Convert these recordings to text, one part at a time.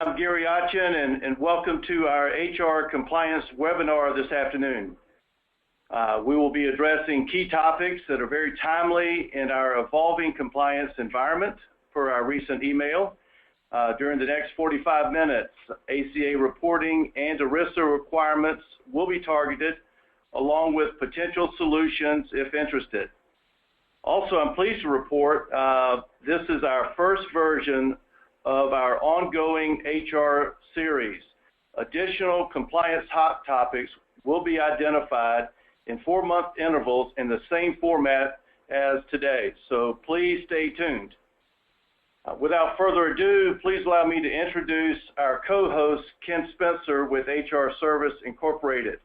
I'm Gary Oetgen, and welcome to our HR compliance webinar this afternoon. We will be addressing key topics that are very timely in our evolving compliance environment per our recent email. During the next 45 minutes, ACA reporting and ERISA requirements will be targeted, along with potential solutions if interested. Also, I'm pleased to report this is our first version of our ongoing HR series. Additional compliance hot topics will be identified in 4-month intervals in the same format as today, so please stay tuned. Without further ado, please allow me to introduce our co-host, Ken Spencer with HR Service Incorporated.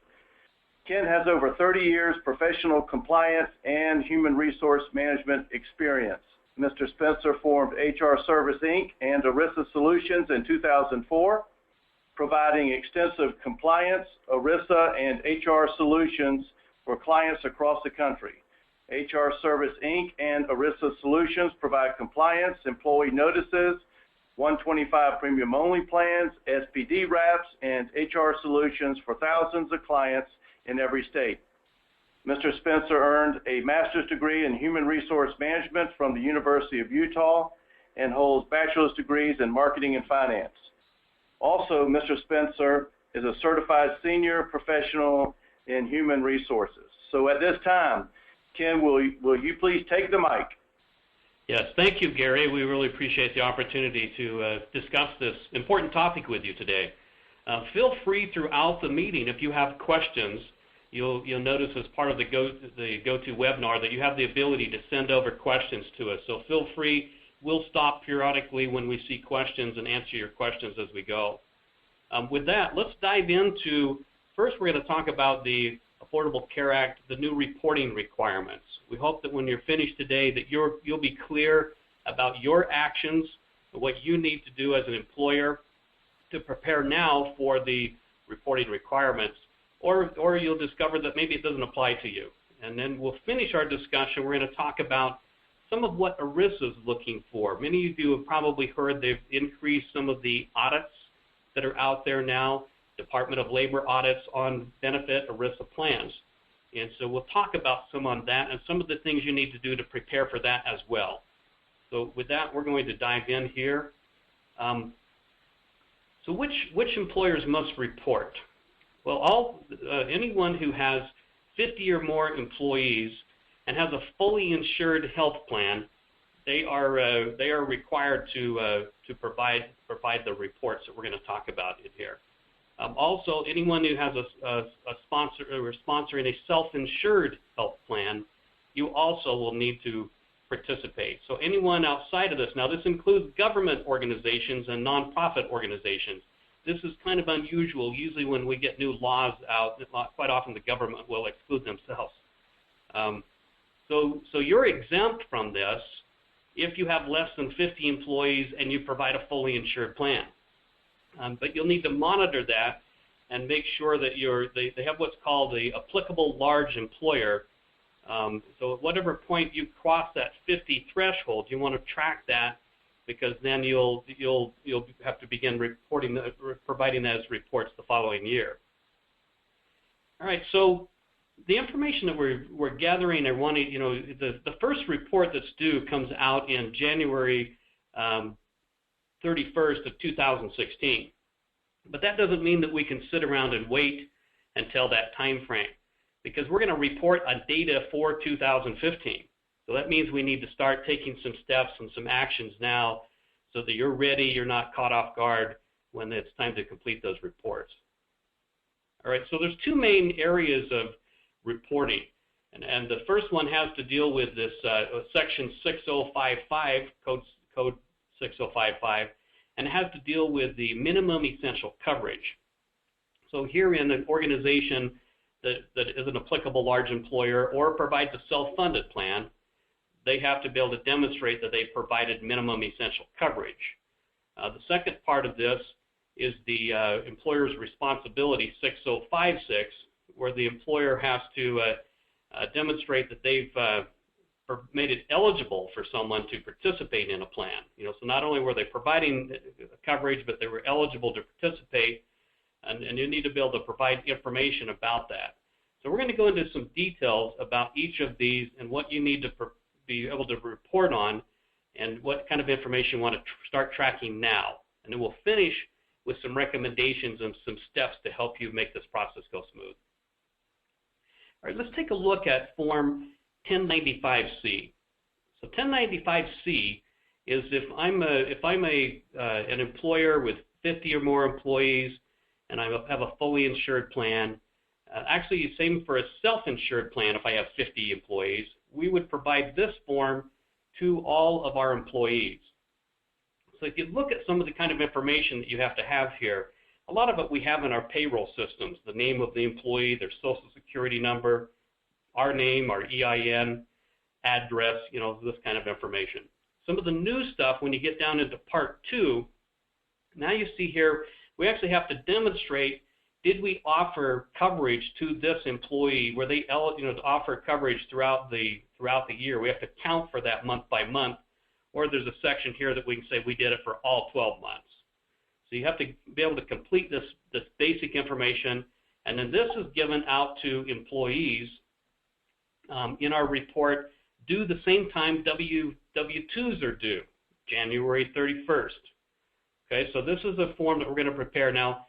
Ken has over 30 years professional compliance and human resource management experience. Mr. Spencer formed HR Service Inc. and ERISA Solutions in 2004, providing extensive compliance, ERISA, and HR solutions for clients across the country. HR Service Inc. and ERISA Solutions provide compliance, employee notices, 125 premium-only plans, SPD wraps, and HR solutions for thousands of clients in every state. Mr. Spencer earned a master's degree in human resource management from the University of Utah and holds bachelor's degrees in marketing and finance. Also, Mr. Spencer is a certified senior professional in human resources. So at this time, Ken, will you please take the mic? Yes, thank you, Gary. We really appreciate the opportunity to discuss this important topic with you today. Feel free throughout the meeting if you have questions. You'll notice as part of the go-to webinar that you have the ability to send over questions to us. So feel free. We'll stop periodically when we see questions and answer your questions as we go. With that, let's dive into, first we're going to talk about the Affordable Care Act, the new reporting requirements. We hope that when you're finished today that you'll be clear about your actions, what you need to do as an employer to prepare now for the reporting requirements. Or you'll discover that maybe it doesn't apply to you. And then we'll finish our discussion. We're going to talk about some of what ERISA is looking for. Many of you have probably heard they've increased some of the audits that are out there now, Department of Labor audits on benefit ERISA plans. And so we'll talk about some on that and some of the things you need to do to prepare for that as well. So with that, we're going to dive in here. So which employers must report? Well, anyone who has 50 or more employees and has a fully insured health plan, they are required to provide the reports that we're going to talk about in here. Also, anyone who has a sponsor or sponsoring a self-insured health plan, you also will need to participate. So anyone outside of this, now this includes government organizations and nonprofit organizations. This is kind of unusual. Usually when we get new laws out, quite often the government will exclude themselves. So you're exempt from this if you have less than 50 employees and you provide a fully insured plan. But you'll need to monitor that and make sure that they have what's called the applicable large employer. So at whatever point you cross that 50 threshold, you want to track that, because then you'll have to begin providing those reports the following year. All right, so the information that we're gathering, the first report that's due comes out in January 31st of 2016. But that doesn't mean that we can sit around and wait until that time frame, because we're going to report on data for 2015. So that means we need to start taking some steps and some actions now so that you're ready, you're not caught off guard when it's time to complete those reports. All right, so there's two main areas of reporting. And the first one has to deal with this section 6055, code 6055, and it has to deal with the minimum essential coverage. So here in an organization that is an applicable large employer or provides a self-funded plan, they have to be able to demonstrate that they provided minimum essential coverage. The second part of this is the employer's responsibility, 6056, where the employer has to demonstrate that they've made it eligible for someone to participate in a plan. So not only were they providing coverage, but they were eligible to participate, and you need to be able to provide information about that. So we're going to go into some details about each of these and what you need to be able to report on and what kind of information you want to start tracking now. And then we'll finish with some recommendations and some steps to help you make this process go smooth. All right, let's take a look at Form 1095-C. So 1095-C is if I'm an employer with 50 or more employees and I have a fully insured plan. Actually, same for a self-insured plan. If I have 50 employees, we would provide this form to all of our employees. So if you look at some of the kind of information that you have to have here, a lot of it we have in our payroll systems: the name of the employee, their social security number, our name, our EIN, address, this kind of information. Some of the new stuff, when you get down into Part 2, now you see here, we actually have to demonstrate, did we offer coverage to this employee? Were they eligible to offer coverage throughout the year? We have to count for that month by month, or there's a section here that we can say we did it for all 12 months. So you have to be able to complete this basic information, and then this is given out to employees in our report due the same time W-2s are due, January 31st. Okay, so this is a form that we're going to prepare now.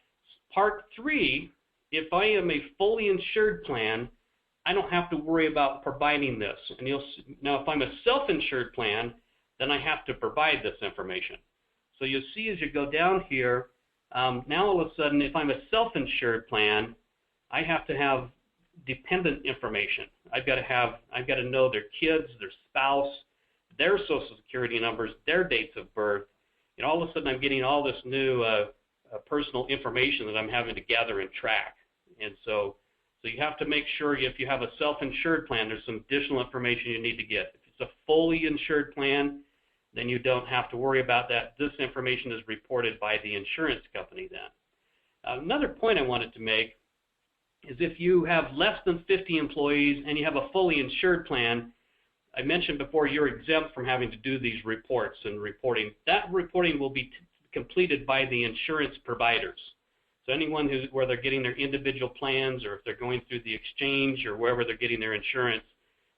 Part 3, if I am a fully insured plan, I don't have to worry about providing this. And now if I'm a self-insured plan, then I have to provide this information. So you'll see as you go down here, now all of a sudden, if I'm a self-insured plan, I have to have dependent information. I've got to know their kids, their spouse, their social security numbers, their dates of birth. All of a sudden I'm getting all this new personal information that I'm having to gather and track. And so you have to make sure if you have a self-insured plan, there's some additional information you need to get. If it's a fully insured plan, then you don't have to worry about that. This information is reported by the insurance company then. Another point I wanted to make is if you have less than 50 employees and you have a fully insured plan, I mentioned before you're exempt from having to do these reports and reporting. That reporting will be completed by the insurance providers. So anyone where they're getting their individual plans, or if they're going through the exchange or wherever they're getting their insurance,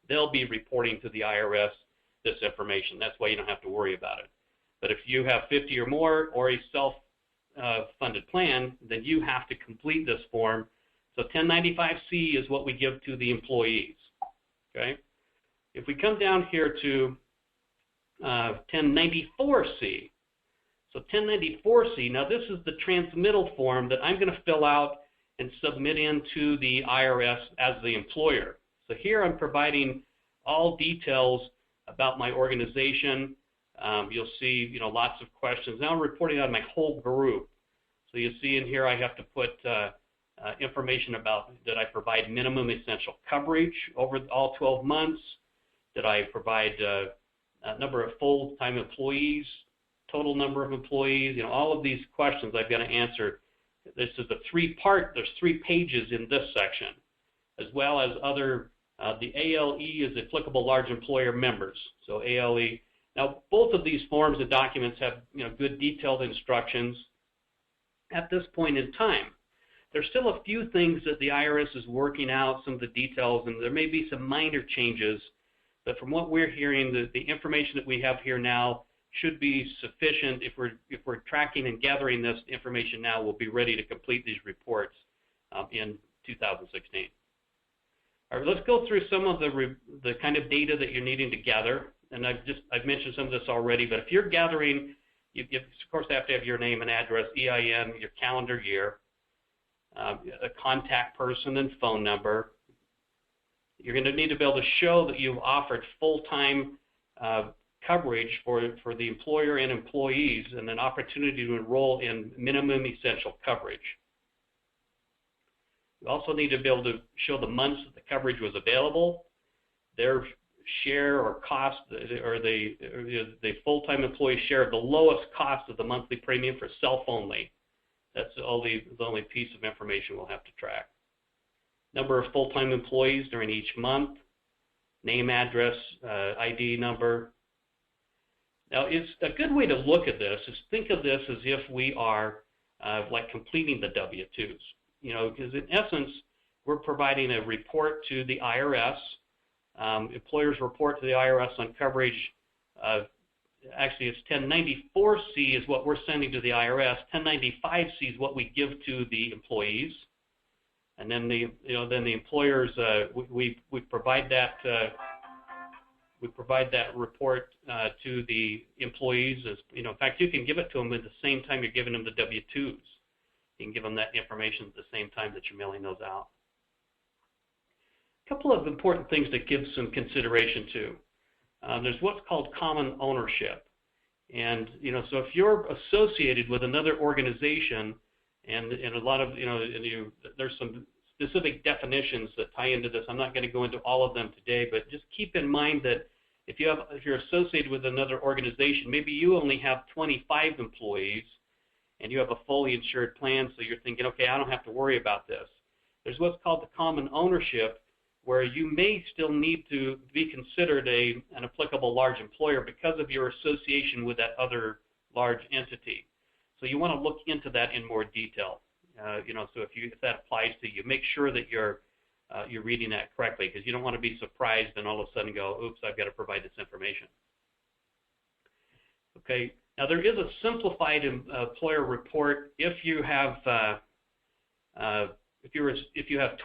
they'll be reporting to the IRS this information. That's why you don't have to worry about it. But if you have 50 or more or a self-funded plan, then you have to complete this form. So 1095-C is what we give to the employees. Okay? If we come down here to 1094-C, so 1094-C, now this is the transmittal form that I'm going to fill out and submit into the IRS as the employer. So here I'm providing all details about my organization. You'll see, lots of questions. Now I'm reporting on my whole group. So you see in here I have to put information about, did I provide minimum essential coverage over all 12 months? Did I provide a number of full-time employees, total number of employees? All of these questions I've got to answer. This is there's 3 pages in this section, as well as other, the ALE is applicable large employer members, so ALE. Now, both of these forms and documents have good detailed instructions at this point in time. There's still a few things that the IRS is working out, some of the details, and there may be some minor changes. But from what we're hearing, the information that we have here now should be sufficient. If we're tracking and gathering this information now, we'll be ready to complete these reports in 2016. All right, let's go through some of the kind of data that you're needing to gather. And I've mentioned some of this already, but if you're gathering, you of course have to have your name and address, EIN, your calendar year, a contact person and phone number. You're going to need to be able to show that you've offered full-time coverage for the employer and employees, and an opportunity to enroll in minimum essential coverage. You also need to be able to show the months that the coverage was available, their share or cost, or the full-time employee share of the lowest cost of the monthly premium for self-only. That's the only piece of information we'll have to track. Number of full-time employees during each month, name, address, ID number. Now, it's a good way to look at this is think of this as if we are like completing the W-2s, because in essence, we're providing a report to the IRS. Employers report to the IRS on coverage. Actually, it's 1094C is what we're sending to the IRS. 1095C is what we give to the employees, and then the employers we provide that report to the employees. As in fact, you can give it to them at the same time you're giving them the W-2s. You can give them that information at the same time that you're mailing those out. A couple of important things to give some consideration to. There's what's called common ownership, and so if you're associated with another organization, and a lot of there's some specific definitions that tie into this. I'm not going to go into all of them today, but just keep in mind that if you're associated with another organization, maybe you only have 25 employees, and you have a fully insured plan, so you're thinking, okay, I don't have to worry about this. There's what's called the common ownership, where you may still need to be considered an applicable large employer because of your association with that other large entity. So you want to look into that in more detail. So if that applies to you, make sure that you're reading that correctly, because you don't want to be surprised and all of a sudden go, oops, I've got to provide this information. Okay. Now there is a simplified employer report if you have if you have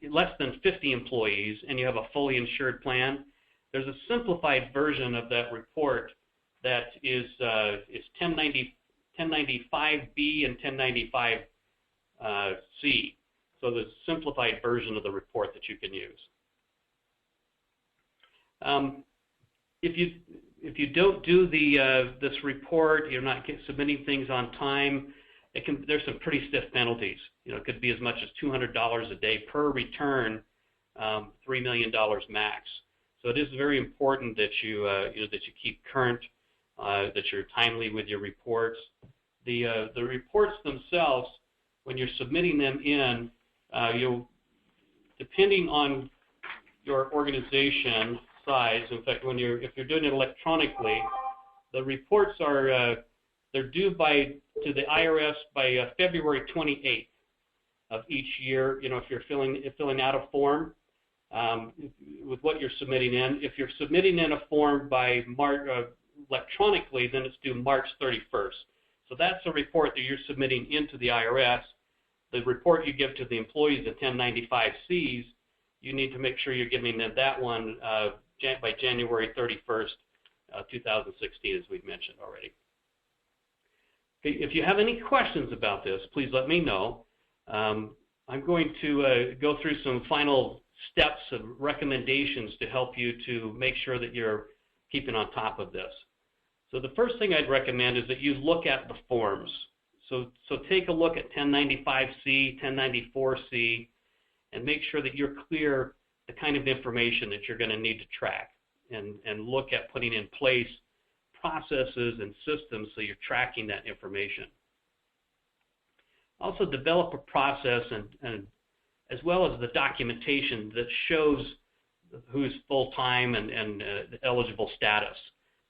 less than 50 employees and you have a fully insured plan. There's a simplified version of that report that is 1095B and 1095C. So there's a simplified version of the report that you can use. If you don't do this report, you're not submitting things on time, there's some pretty stiff penalties. It could be as much as $200 a day per return, $3 million max. So it is very important that you that you keep current, that you're timely with your reports. The reports themselves, when you're submitting them in, depending on your organization size. In fact, if you're doing it electronically, the reports are they're due to the IRS by February 28th of each year. If you're filling out a form with what you're submitting in. If you're submitting in a form by electronically, then it's due March 31st. So that's a report that you're submitting into the IRS. The report you give to the employees, the 1095Cs, you need to make sure you're giving them that one by January 31st, 2016, as we've mentioned already. Okay, if you have any questions about this, please let me know. I'm going to go through some final steps of recommendations to help you to make sure that you're keeping on top of this. So the first thing I'd recommend is that you look at the forms. So take a look at 1095C, 1094C, and make sure that you're clear the kind of information that you're going to need to track, and look at putting in place processes and systems so you're tracking that information. Also develop a process and as well as the documentation that shows who's full-time and eligible status.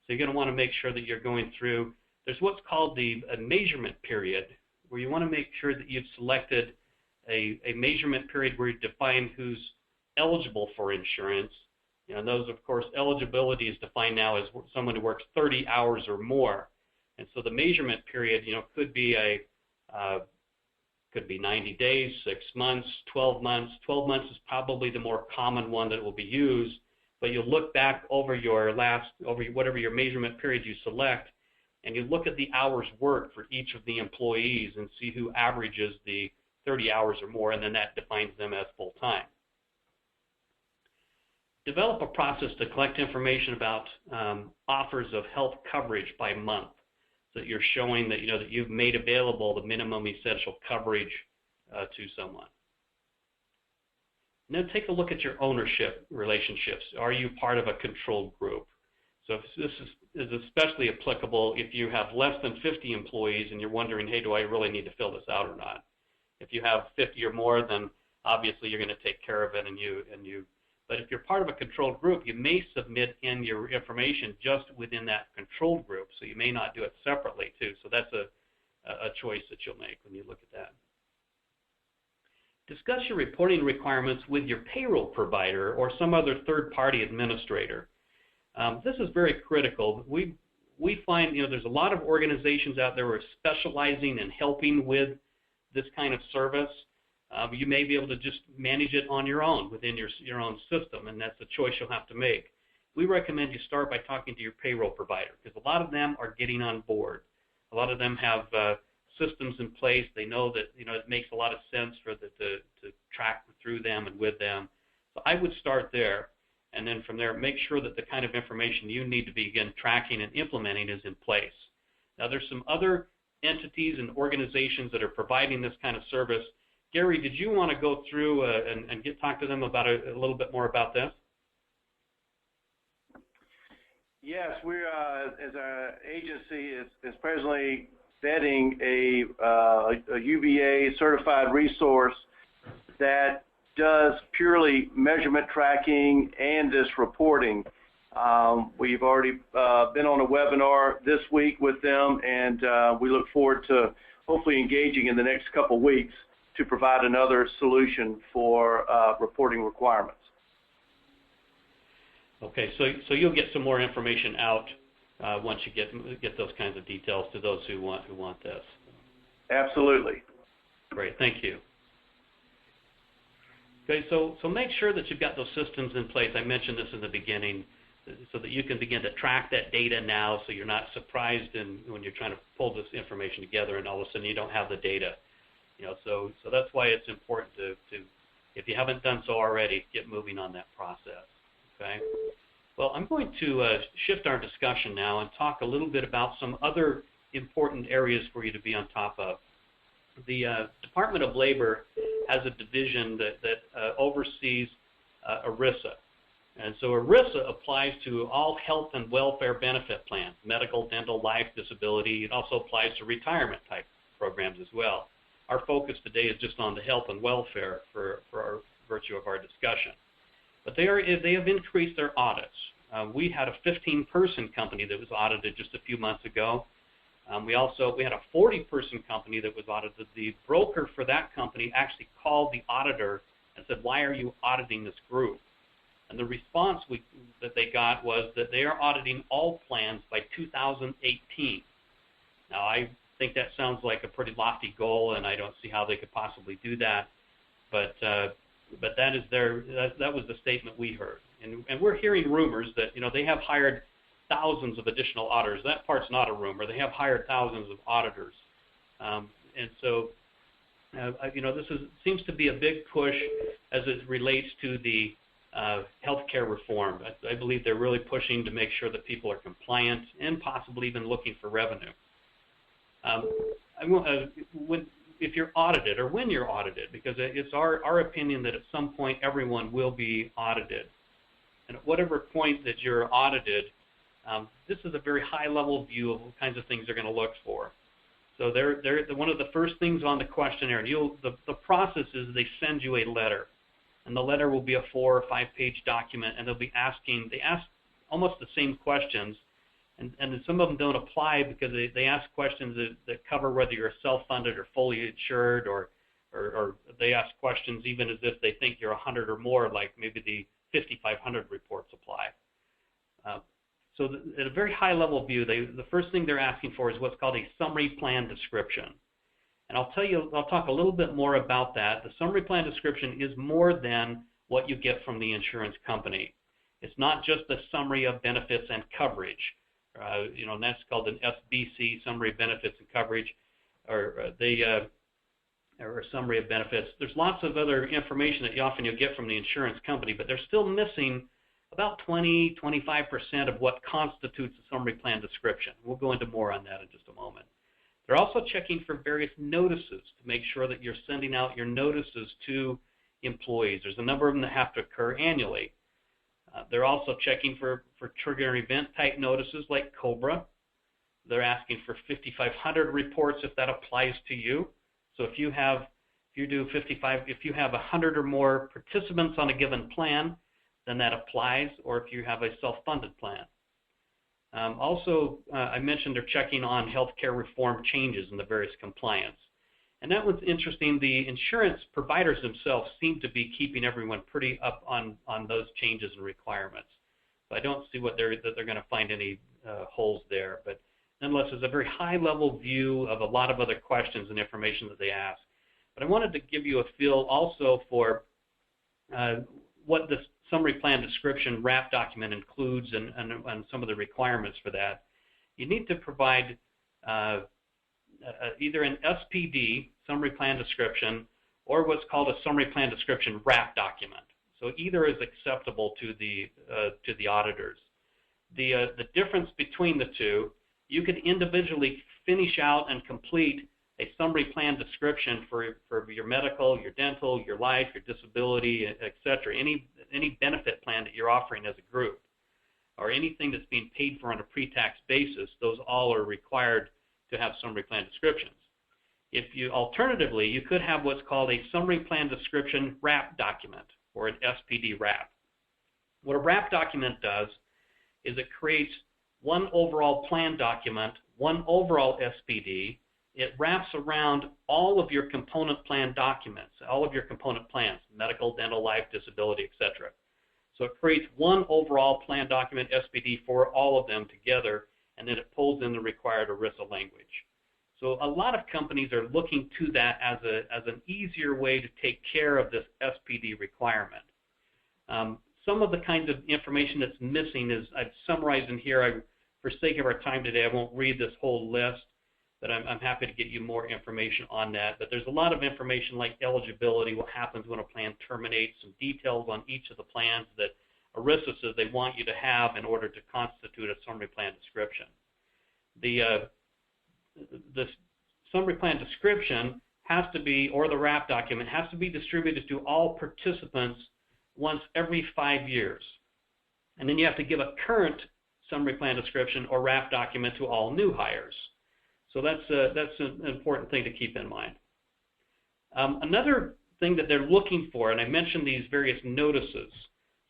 So you're going to want to make sure that you're going through, there's what's called a measurement period, where you want to make sure that you've selected a measurement period where you define who's eligible for insurance. And those, of course, eligibility is defined now as someone who works 30 hours or more. And so the measurement period, could be could be 90 days, 6 months, 12 months. 12 months is probably the more common one that will be used. But you'll look back over whatever your measurement period you select, and you look at the hours worked for each of the employees and see who averages the 30 hours or more, and then that defines them as full-time. Develop a process to collect information about offers of health coverage by month, so that you're showing that that you've made available the minimum essential coverage to someone. And then take a look at your ownership relationships. Are you part of a controlled group? So this is especially applicable if you have less than 50 employees and you're wondering, hey, do I really need to fill this out or not? If you have 50 or more, then obviously you're going to take care of it, and you But if you're part of a controlled group, you may submit in your information just within that controlled group, so you may not do it separately too. So that's a choice that you'll make when you look at that. Discuss your reporting requirements with your payroll provider or some other third-party administrator. This is very critical. We find there's a lot of organizations out there who are specializing in helping with this kind of service. You may be able to just manage it on your own within your own system, and that's a choice you'll have to make. We recommend you start by talking to your payroll provider, because a lot of them are getting on board. A lot of them have systems in place. They know that it makes a lot of sense for to track through them and with them. So I would start there, and then from there make sure that the kind of information you need to begin tracking and implementing is in place. Now there's some other entities and organizations that are providing this kind of service. Gary, did you want to go through and talk to them about a little bit more about this? Yes, we're as our agency is presently vetting a UVA certified resource that does purely measurement tracking and this reporting. We've already been on a webinar this week with them, and we look forward to hopefully engaging in the next couple weeks to provide another solution for reporting requirements. Okay, so you'll get some more information out once you get those kinds of details to those who want this. Absolutely. Great, thank you. Okay, so make sure that you've got those systems in place. I mentioned this in the beginning, so that you can begin to track that data now, so you're not surprised when you're trying to pull this information together and all of a sudden you don't have the data. So that's why it's important to, if you haven't done so already, get moving on that process. Okay. Well, I'm going to shift our discussion now and talk a little bit about some other important areas for you to be on top of. The Department of Labor has a division that oversees ERISA. And so ERISA applies to all health and welfare benefit plans, medical, dental, life, disability. It also applies to retirement type programs as well. Our focus today is just on the health and welfare for our virtue of our discussion. But they have increased their audits. We had a 15-person company that was audited just a few months ago. We had a 40-person company that was audited. The broker for that company actually called the auditor and said, "Why are you auditing this group?" And the response that they got was that they are auditing all plans by 2018. Now, I think that sounds like a pretty lofty goal, and I don't see how they could possibly do that. But that was the statement we heard. And we're hearing rumors that they have hired thousands of additional auditors. That part's not a rumor. They have hired thousands of auditors. And so this seems to be a big push as it relates to the healthcare reform. I believe they're really pushing to make sure that people are compliant and possibly even looking for revenue. If you're audited, or when you're audited, because it's our opinion that at some point everyone will be audited. And at whatever point that you're audited, this is a very high-level view of what kinds of things they're going to look for. So they're one of the first things on the questionnaire. The process is they send you a letter, and the letter will be a 4 or 5 page document, and they ask almost the same questions. And some of them don't apply because they ask questions that cover whether you're self-funded or fully insured, or they ask questions even as if they think you're 100 or more, like maybe the 5,500 reports apply. So at a very high-level view, the first thing they're asking for is what's called a summary plan description. And I'll talk a little bit more about that. The summary plan description is more than what you get from the insurance company. It's not just a summary of benefits and coverage. And that's called an SBC, summary of benefits and coverage, or a summary of benefits. There's lots of other information that you'll get from the insurance company, but they're still missing about 20–25% of what constitutes a summary plan description. We'll go into more on that in just a moment. They're also checking for various notices to make sure that you're sending out your notices to employees. There's a number of them that have to occur annually. They're also checking for trigger event type notices like COBRA. They're asking for 5,500 reports if that applies to you. So if you have 100 or more participants on a given plan, then that applies, or if you have a self-funded plan. Also, I mentioned they're checking on healthcare reform changes in the various compliance. And that was interesting. The insurance providers themselves seem to be keeping everyone pretty up on those changes and requirements. So I don't see that they're going to find any holes there. But nonetheless, there's a very high-level view of a lot of other questions and information that they ask. But I wanted to give you a feel also for what this summary plan description wrap document includes and some of the requirements for that. You need to provide either an SPD, summary plan description, or what's called a summary plan description wrap document. So either is acceptable to the auditors. The difference between the two, you could individually finish out and complete a summary plan description for your medical, your dental, your life, your disability, etc. Any benefit plan that you're offering as a group, or anything that's being paid for on a pre-tax basis, those all are required to have summary plan descriptions. Alternatively, you could have what's called a summary plan description wrap document, or an SPD wrap. What a wrap document does is it creates one overall plan document, one overall SPD. It wraps around all of your component plan documents, all of your component plans, medical, dental, life, disability, etc. So it creates one overall plan document, SPD, for all of them together, and then it pulls in the required ERISA language. So a lot of companies are looking to that as an easier way to take care of this SPD requirement. Some of the kinds of information that's missing is I've summarized in here. For sake of our time today, I won't read this whole list, but I'm happy to get you more information on that. But there's a lot of information like eligibility, what happens when a plan terminates, some details on each of the plans that ERISA says they want you to have in order to constitute a summary plan description. The summary plan description has to be, or the wrap document, has to be distributed to all participants once every 5 years. And then you have to give a current summary plan description or wrap document to all new hires. So that's an important thing to keep in mind. Another thing that they're looking for, and I mentioned these various notices.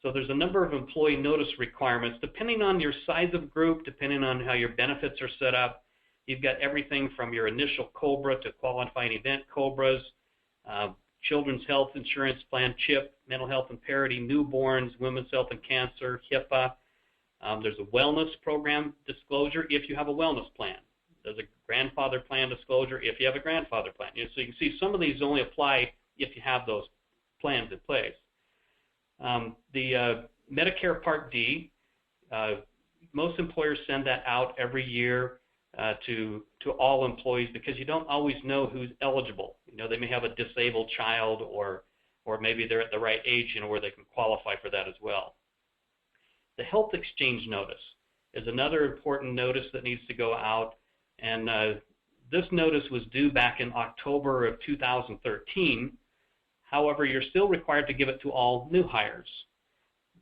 So there's a number of employee notice requirements depending on your size of group, depending on how your benefits are set up. You've got everything from your initial COBRA to qualifying event COBRAs, Children's Health Insurance Plan, CHIP, mental health and parity, newborns, women's health and cancer, HIPAA. There's a wellness program disclosure if you have a wellness plan. There's a grandfather plan disclosure if you have a grandfather plan. So you can see some of these only apply if you have those plans in place. The Medicare Part D, most employers send that out every year to all employees because you don't always know who's eligible. They may have a disabled child, or maybe they're at the right age, where they can qualify for that as well. The health exchange notice is another important notice that needs to go out, and this notice was due back in October of 2013. However, you're still required to give it to all new hires.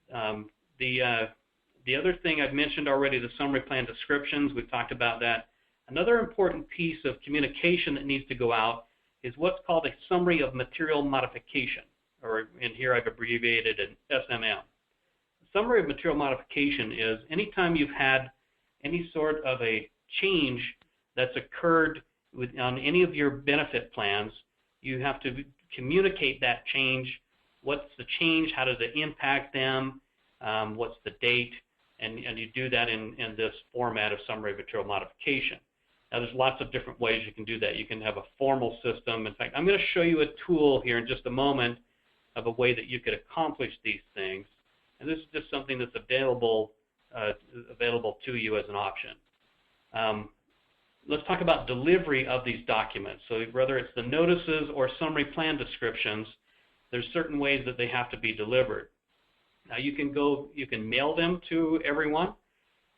The other thing I've mentioned already, the summary plan descriptions, we've talked about that. Another important piece of communication that needs to go out is what's called a summary of material modification, or in here I've abbreviated an SMM. Summary of material modification is anytime you've had any sort of a change that's occurred on any of your benefit plans, you have to communicate that change. What's the change? How does it impact them? What's the date? And you do that in this format of summary of material modification. Now, there's lots of different ways you can do that. You can have a formal system. In fact, I'm going to show you a tool here in just a moment of a way that you could accomplish these things. And this is just something that's available to you as an option. Let's talk about delivery of these documents. So whether it's the notices or summary plan descriptions, there's certain ways that they have to be delivered. Now you can mail them to everyone.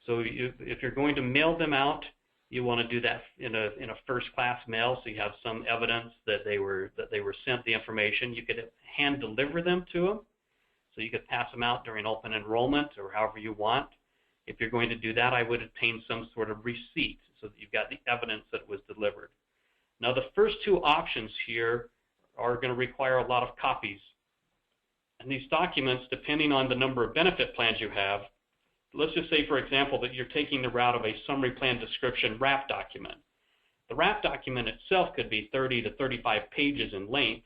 So if you're going to mail them out, you want to do that in a first-class mail, so you have some evidence that they were sent the information. You could hand deliver them to them, so you could pass them out during open enrollment or however you want. If you're going to do that, I would obtain some sort of receipt so that you've got the evidence that it was delivered. Now the first two options here are going to require a lot of copies. And these documents, depending on the number of benefit plans you have, let's just say, for example, that you're taking the route of a summary plan description wrap document. The wrap document itself could be 30 to 35 pages in length,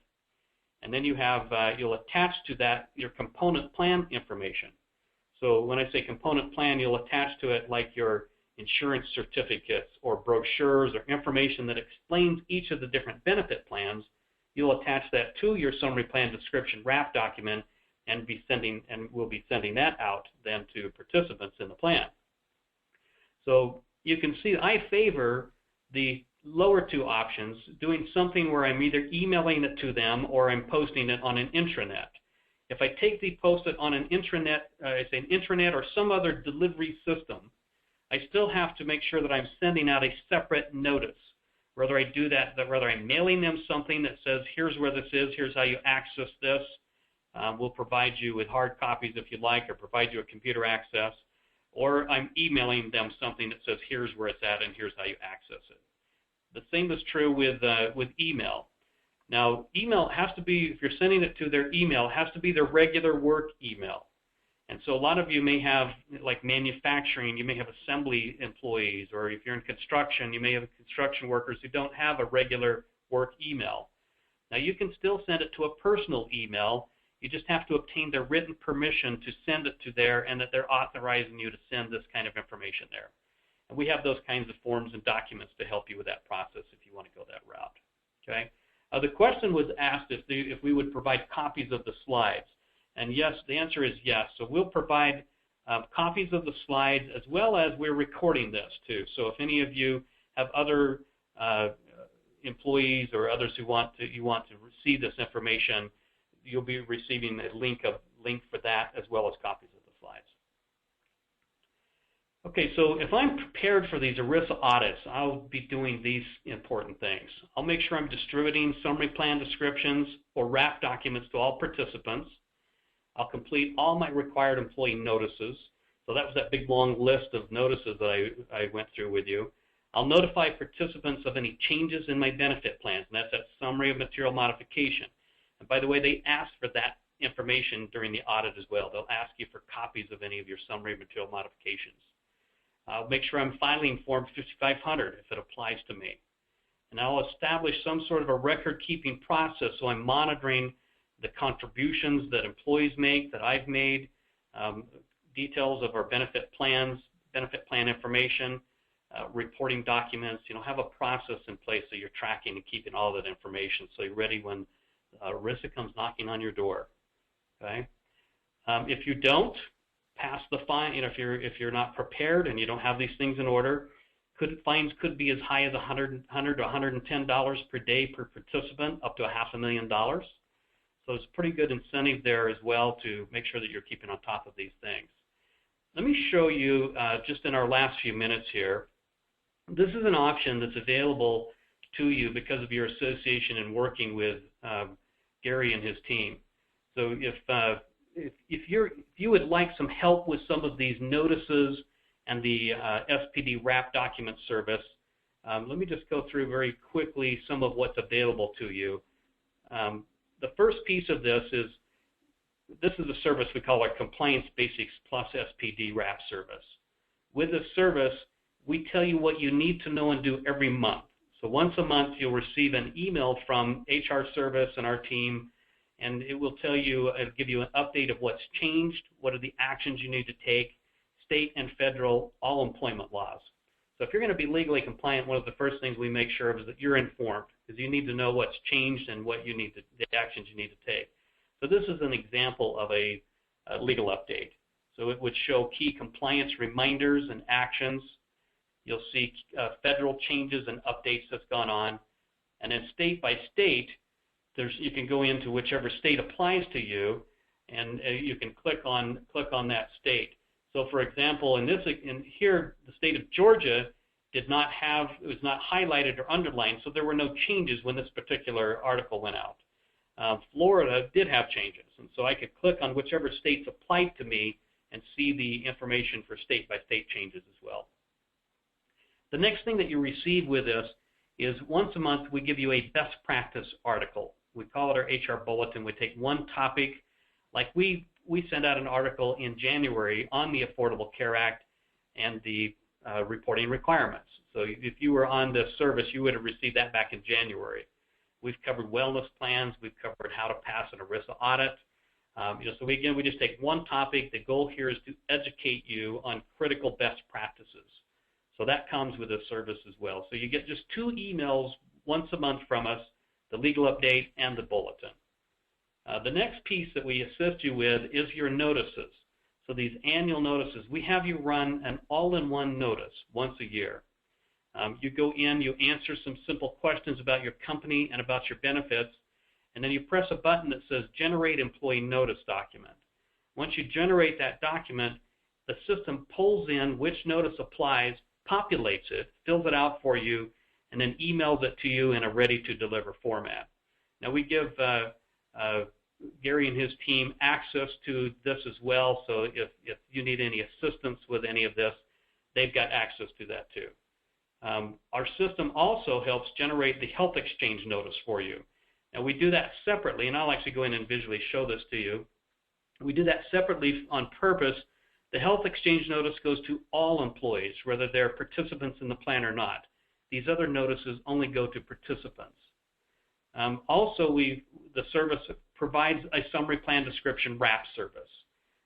and then you have, you'll attach to that your component plan information. So when I say component plan, you'll attach to it like your insurance certificates or brochures or information that explains each of the different benefit plans. You'll attach that to your summary plan description wrap document and we'll be sending that out then to participants in the plan. So you can see I favor the lower two options, doing something where I'm either emailing it to them or I'm posting it on an intranet. If I post it on an intranet, say an intranet or some other delivery system, I still have to make sure that I'm sending out a separate notice. Whether I do that, whether I'm mailing them something that says, here's where this is, here's how you access this, we'll provide you with hard copies if you'd like, or provide you a computer access, or I'm emailing them something that says, here's where it's at and here's how you access it. The same is true with email. Now, email has to be, if you're sending it to their email, it has to be their regular work email. And so a lot of you may have, like manufacturing, you may have assembly employees, or if you're in construction, you may have construction workers who don't have a regular work email. Now, you can still send it to a personal email. You just have to obtain their written permission to send it to there and that they're authorizing you to send this kind of information there. And we have those kinds of forms and documents to help you with that process if you want to go that route. Okay? The question was asked if we would provide copies of the slides. And yes, the answer is yes. So we'll provide copies of the slides as well as we're recording this too. So if any of you have other employees or others who you want to receive this information, you'll be receiving a link for that as well as copies of the slides. Okay, so if I'm prepared for these ERISA audits, I'll be doing these important things. I'll make sure I'm distributing summary plan descriptions or wrap documents to all participants. I'll complete all my required employee notices. So that was that big long list of notices that I went through with you. I'll notify participants of any changes in my benefit plans, and that's that summary of material modification. And by the way, they ask for that information during the audit as well. They'll ask you for copies of any of your summary of material modifications. I'll make sure I'm filing Form 5500 if it applies to me. And I'll establish some sort of a record-keeping process so I'm monitoring the contributions that employees make, that I've made, details of our benefit plans, benefit plan information, reporting documents. Have a process in place so you're tracking and keeping all that information so you're ready when ERISA comes knocking on your door. Okay? If you don't pass the fine, if you're not prepared and you don't have these things in order, fines could be as high as $100 to $110 per day per participant, up to $500,000. So it's a pretty good incentive there as well to make sure that you're keeping on top of these things. Let me show you, just in our last few minutes here, this is an option that's available to you because of your association and working with Gary and his team. So if you would like some help with some of these notices and the SPD wrap document service, let me just go through very quickly some of what's available to you. The first piece of this is a service we call our Compliance Basics Plus SPD wrap service. With this service, we tell you what you need to know and do every month. So once a month, you'll receive an email from HR service and our team, and it will tell you, it'll give you an update of what's changed, what are the actions you need to take, state and federal, all employment laws. So if you're going to be legally compliant, one of the first things we make sure of is that you're informed, because you need to know what's changed and what you need the actions you need to take. So this is an example of a legal update. So it would show key compliance reminders and actions. You'll see federal changes and updates that's gone on. And then state by state, you can go into whichever state applies to you, and you can click on that state. So for example, in here, the state of Georgia it was not highlighted or underlined, so there were no changes when this particular article went out. Florida did have changes, and so I could click on whichever states applied to me and see the information for state-by-state changes as well. The next thing that you receive with this is once a month we give you a best practice article. We call it our HR bulletin. We take one topic Like we sent out an article in January on the Affordable Care Act and the reporting requirements. So if you were on this service, you would have received that back in January. We've covered wellness plans. We've covered how to pass an ERISA audit. So we just take one topic. The goal here is to educate you on critical best practices. So that comes with this service as well. So you get just 2 emails once a month from us, the legal update and the bulletin. The next piece that we assist you with is your notices. So these annual notices, we have you run an all-in-one notice once a year. You go in, you answer some simple questions about your company and about your benefits, and then you press a button that says Generate Employee Notice Document. Once you generate that document, the system pulls in which notice applies, populates it, fills it out for you, and then emails it to you in a ready-to-deliver format. Now we give Gary and his team access to this as well, so if you need any assistance with any of this, they've got access to that too. Our system also helps generate the health exchange notice for you. Now we do that separately, and I'll actually go in and visually show this to you. We do that separately on purpose. The health exchange notice goes to all employees, whether they're participants in the plan or not. These other notices only go to participants. Also, the service provides a summary plan description wrap service,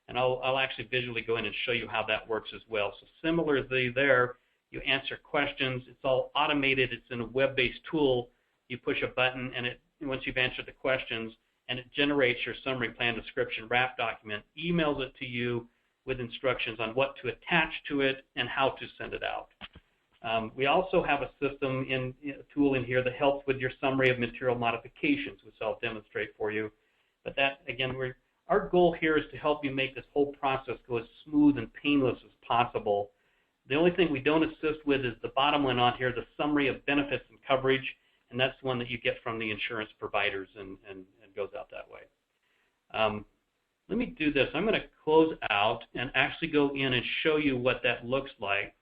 and I'll actually visually go in and show you how that works as well. So similarly there, you answer questions. It's all automated. It's in a web-based tool. You push a button, and once you've answered the questions, and it generates your summary plan description wrap document, emails it to you with instructions on what to attach to it and how to send it out. We also have a system a tool in here that helps with your summary of material modifications, which I'll demonstrate for you. But that, again, our goal here is to help you make this whole process go as smooth and painless as possible. The only thing we don't assist with is the bottom one on here, the summary of benefits and coverage, and that's the one that you get from the insurance providers and goes out that way. Let me do this. I'm going to close out and actually go in and show you what that looks like.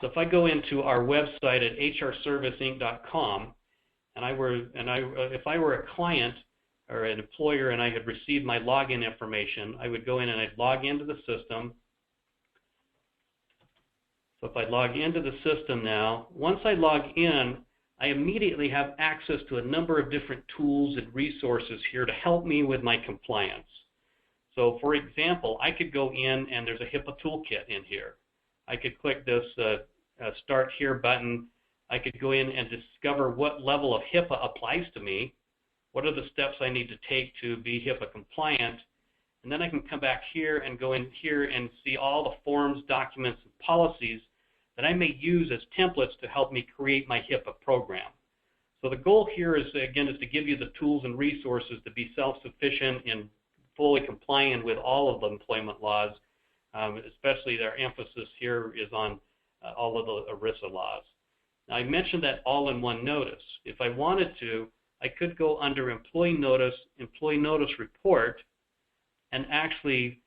So if I go into our website at hrserviceinc.com, and if I were a client or an employer and I had received my login information, I would go in and I'd log into the system. So if I log into the system now, once I log in, I immediately have access to a number of different tools and resources here to help me with my compliance. So for example, I could go in and there's a HIPAA toolkit in here. I could click this Start Here button. I could go in and discover what level of HIPAA applies to me, what are the steps I need to take to be HIPAA compliant, and then I can come back here and go in here and see all the forms, documents, and policies that I may use as templates to help me create my HIPAA program. So the goal here is, again, is to give you the tools and resources to be self-sufficient and fully compliant with all of the employment laws, especially their emphasis here is on all of the ERISA laws. Now, I mentioned that all-in-one notice. If I wanted to, I could go under Employee Notice Report, and actually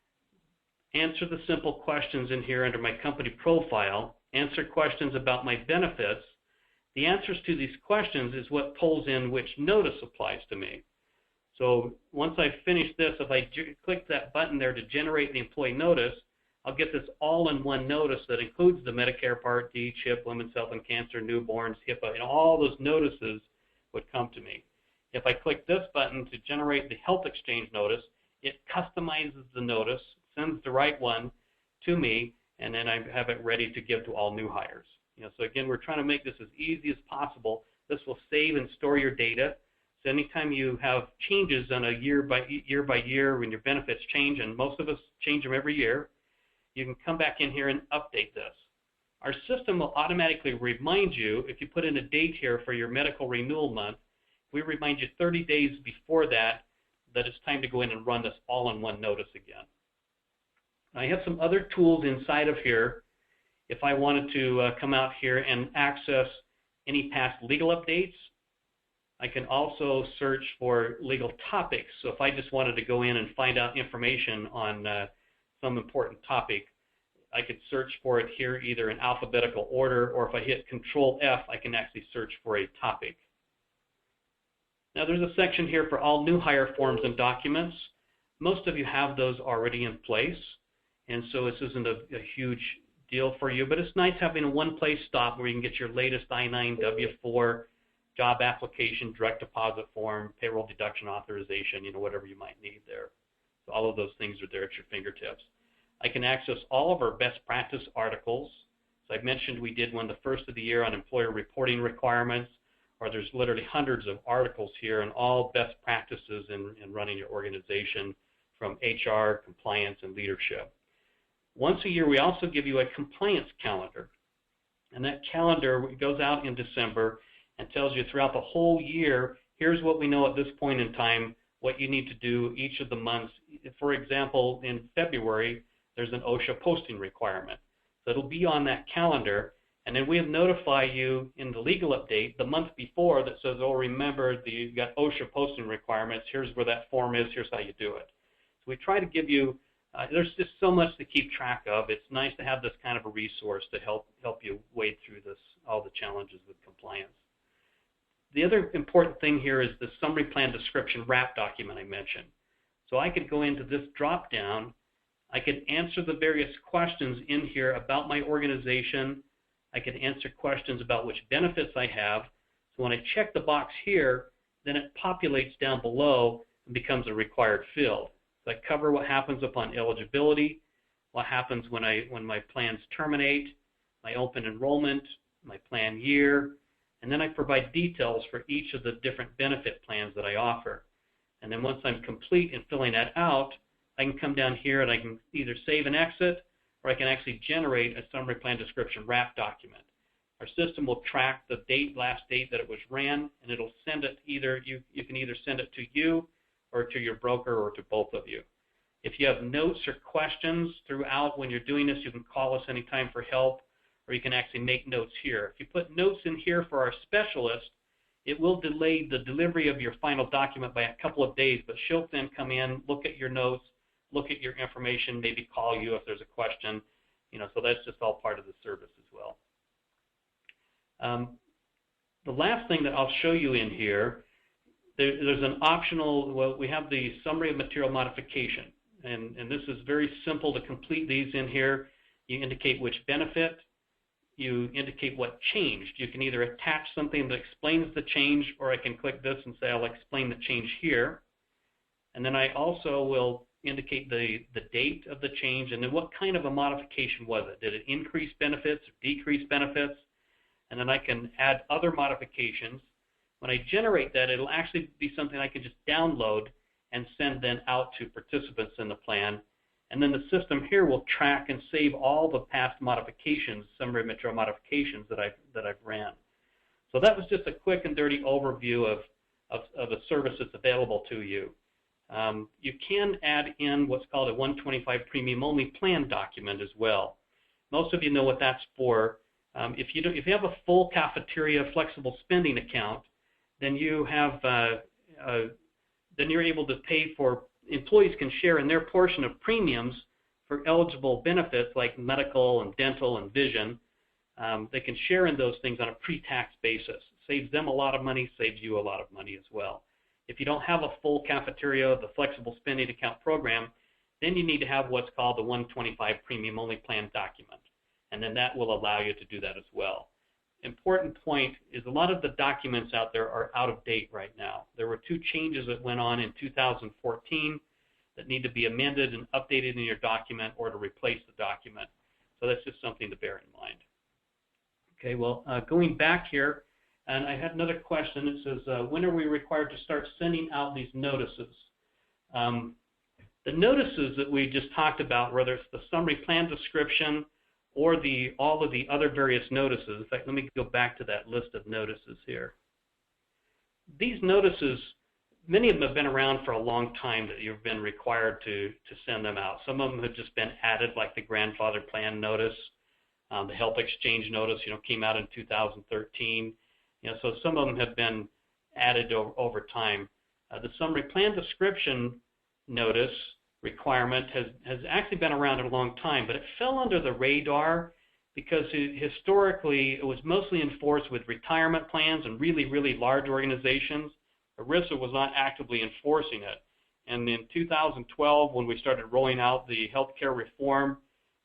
answer the simple questions in here under my company profile, answer questions about my benefits. The answers to these questions is what pulls in which notice applies to me. So once I finish this, if I click that button there to generate the employee notice, I'll get this all-in-one notice that includes the Medicare Part D, CHIP, women's health and cancer, newborns, HIPAA, and all those notices would come to me. If I click this button to generate the health exchange notice, it customizes the notice, sends the right one to me, and then I have it ready to give to all new hires. So again, we're trying to make this as easy as possible. This will save and store your data. So anytime you have changes on a year by year when your benefits change, and most of us change them every year, you can come back in here and update this. Our system will automatically remind you, if you put in a date here for your medical renewal month, we remind you 30 days before that it's time to go in and run this all-in-one notice again. I have some other tools inside of here. If I wanted to come out here and access any past legal updates, I can also search for legal topics. So if I just wanted to go in and find out information on some important topic, I could search for it here either in alphabetical order, or if I hit Control F, I can actually search for a topic. Now there's a section here for all new hire forms and documents. Most of you have those already in place, and so this isn't a huge deal for you, but it's nice having a one-place stop where you can get your latest I-9, W-4, job application, direct deposit form, payroll deduction authorization, whatever you might need there. So all of those things are there at your fingertips. I can access all of our best practice articles. So I mentioned we did one the first of the year on employer reporting requirements, or there's literally hundreds of articles here on all best practices in running your organization from HR, compliance, and leadership. Once a year, we also give you a compliance calendar. And that calendar goes out in December and tells you throughout the whole year, here's what we know at this point in time, what you need to do each of the months. For example, in February, there's an OSHA posting requirement. So it'll be on that calendar, and then we'll notify you in the legal update the month before that says, oh, remember, you've got OSHA posting requirements, here's where that form is, here's how you do it. So we try to give you, there's just so much to keep track of. It's nice to have this kind of a resource to help you wade through all the challenges with compliance. The other important thing here is the summary plan description wrap document I mentioned. So I could go into this drop down, I could answer the various questions in here about my organization, I could answer questions about which benefits I have. So when I check the box here, then it populates down below and becomes a required field. So I cover what happens upon eligibility, what happens when my plans terminate, my open enrollment, my plan year, and then I provide details for each of the different benefit plans that I offer. And then once I'm complete in filling that out, I can come down here and I can either save and exit, or I can actually generate a summary plan description wrap document. Our system will track the last date that it was ran, and it'll send it you can either send it to you or to your broker or to both of you. If you have notes or questions throughout when you're doing this, you can call us anytime for help, or you can actually make notes here. If you put notes in here for our specialist, it will delay the delivery of your final document by a couple of days, but she'll then come in, look at your notes, look at your information, maybe call you if there's a question, so that's just all part of the service as well. The last thing that I'll show you in here, there's an optional, we have the summary of material modification, and this is very simple to complete these in here. You indicate which benefit, you indicate what changed. You can either attach something that explains the change, or I can click this and say I'll explain the change here. And then I also will indicate the date of the change and then what kind of a modification was it. Did it increase benefits or decrease benefits? And then I can add other modifications. When I generate that, it'll actually be something I can just download and send then out to participants in the plan. And then the system here will track and save all the past modifications, summary material modifications that I've ran. So that was just a quick and dirty overview of a service that's available to you. You can add in what's called a 125 premium only plan document as well. Most of you know what that's for. If you have a full cafeteria flexible spending account, then you have then you're able to pay for, employees can share in their portion of premiums for eligible benefits like medical and dental and vision. They can share in those things on a pre-tax basis. Saves them a lot of money, saves you a lot of money as well. If you don't have a full cafeteria, the flexible spending account program, then you need to have what's called the 125 premium only plan document. And then that will allow you to do that as well. Important point is a lot of the documents out there are out of date right now. There were 2 changes that went on in 2014 that need to be amended and updated in your document or to replace the document. So that's just something to bear in mind. Okay, well, going back here, and I had another question. It says, when are we required to start sending out these notices? The notices that we just talked about, whether it's the summary plan description or all of the other various notices. In fact, let me go back to that list of notices here. These notices, many of them have been around for a long time that you've been required to send them out. Some of them have just been added, like the grandfather plan notice. The health exchange notice, came out in 2013. So some of them have been added over time. The summary plan description notice requirement has actually been around a long time, but it fell under the radar because historically it was mostly enforced with retirement plans and really, really large organizations. ERISA was not actively enforcing it. And in 2012, when we started rolling out the healthcare reform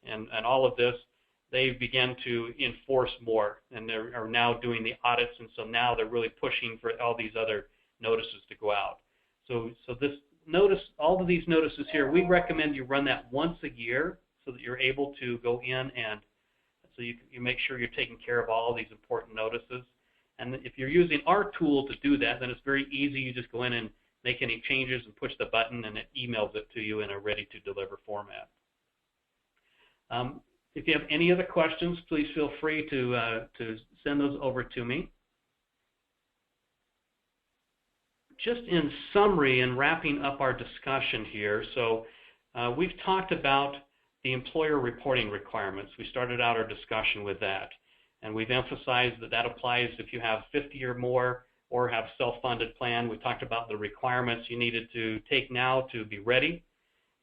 and all of this, they began to enforce more, and they are now doing the audits, and so now they're really pushing for all these other notices to go out. So this notice, all of these notices here, we recommend you run that once a year so that you're able to go in and so you make sure you're taking care of all of these important notices. And if you're using our tool to do that, then it's very easy. You just go in and make any changes and push the button, and it emails it to you in a ready-to-deliver format. If you have any other questions, please feel free to send those over to me. Just in summary and wrapping up our discussion here, so we've talked about the employer reporting requirements. We started out our discussion with that, and we've emphasized that that applies if you have 50 or more or have self-funded plan. We talked about the requirements you needed to take now to be ready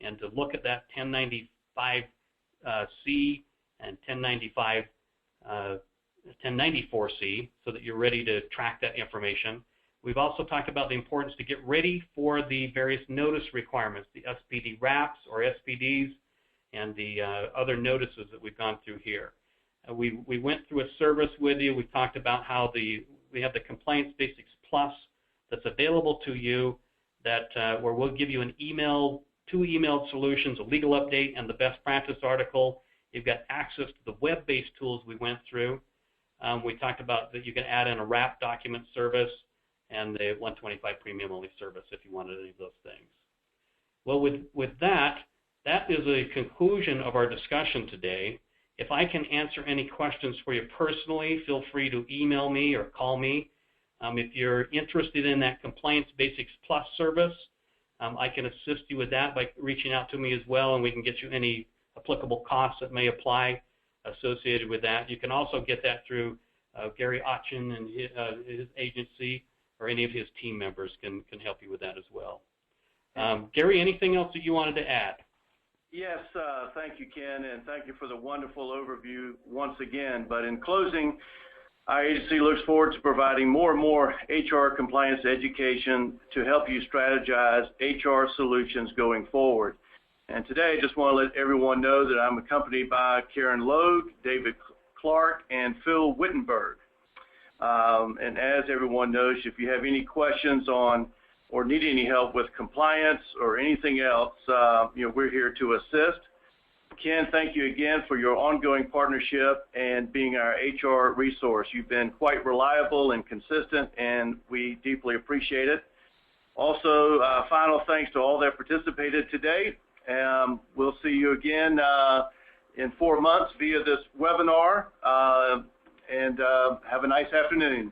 and to look at that 1095C and 1094C so that you're ready to track that information. We've also talked about the importance to get ready for the various notice requirements, the SPD wraps or SPDs, and the other notices that we've gone through here. We went through a service with you. We talked about how we have the Compliance Basics Plus that's available to you that where we'll give you an email, 2 emailed solutions, a legal update, and the best practice article. You've got access to the web-based tools we went through. We talked about that you can add in a wrap document service and the 125 premium only service if you wanted any of those things. Well, with that is a conclusion of our discussion today. If I can answer any questions for you personally, feel free to email me or call me. If you're interested in that Compliance Basics Plus service, I can assist you with that by reaching out to me as well, and we can get you any applicable costs that may apply associated with that. You can also get that through Gary Oetgen and his agency, or any of his team members can help you with that as well. Gary, anything else that you wanted to add? Yes, thank you, Ken, and thank you for the wonderful overview once again. But in closing, our agency looks forward to providing more and more HR compliance education to help you strategize HR solutions going forward. And today, I just want to let everyone know that I'm accompanied by Karen Logue, David Clark, and Phil Wittenberg. And as everyone knows, if you have any questions on or need any help with compliance or anything else, we're here to assist. Ken, thank you again for your ongoing partnership and being our HR resource. You've been quite reliable and consistent, and we deeply appreciate it. Also, final thanks to all that participated today. We'll see you again in 4 months via this webinar, and have a nice afternoon.